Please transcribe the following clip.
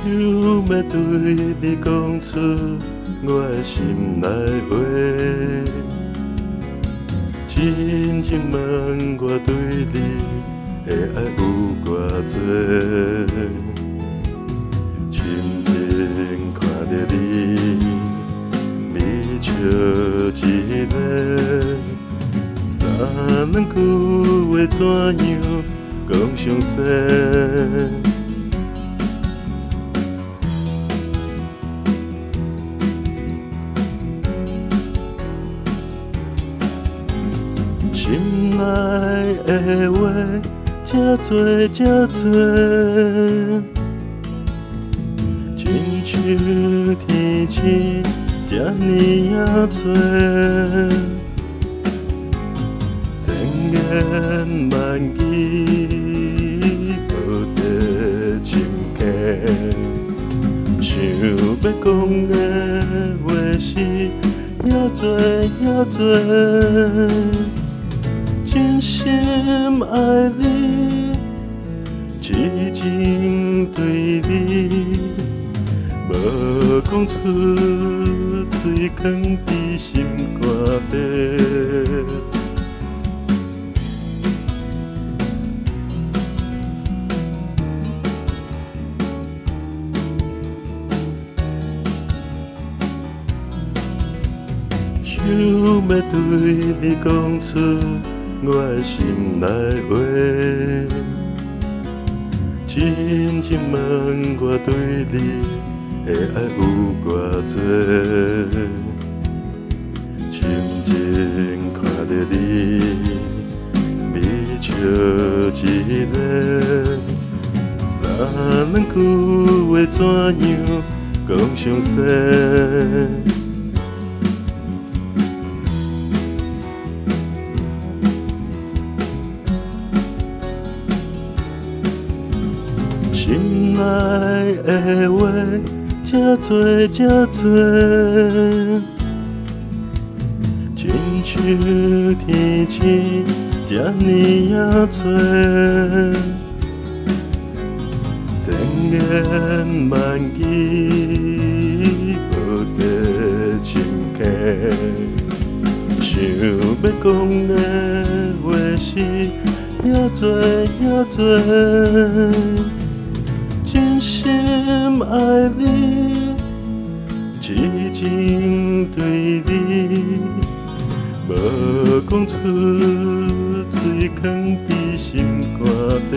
想要对你讲出我的心内话，真情问我对你的爱有偌多，亲情看着你美笑一个，三两句话怎样讲详细？心内的话，这多这多，亲像天星这呢啊多，千言万语无得深刻，想要讲的话是遐多遐多。真心爱你，痴情对你，无讲出对放伫心肝底。想要对你讲出我的心内话，真情问我对你的爱有偌多，亲情看着你美笑一个，三两句话怎样讲详细？心内的话，这多这多，亲像天星这呢啊多，千言万语无得深刻，想要讲的话是遐多遐多。真心爱你，痴情对你，无讲出对放伫心肝底。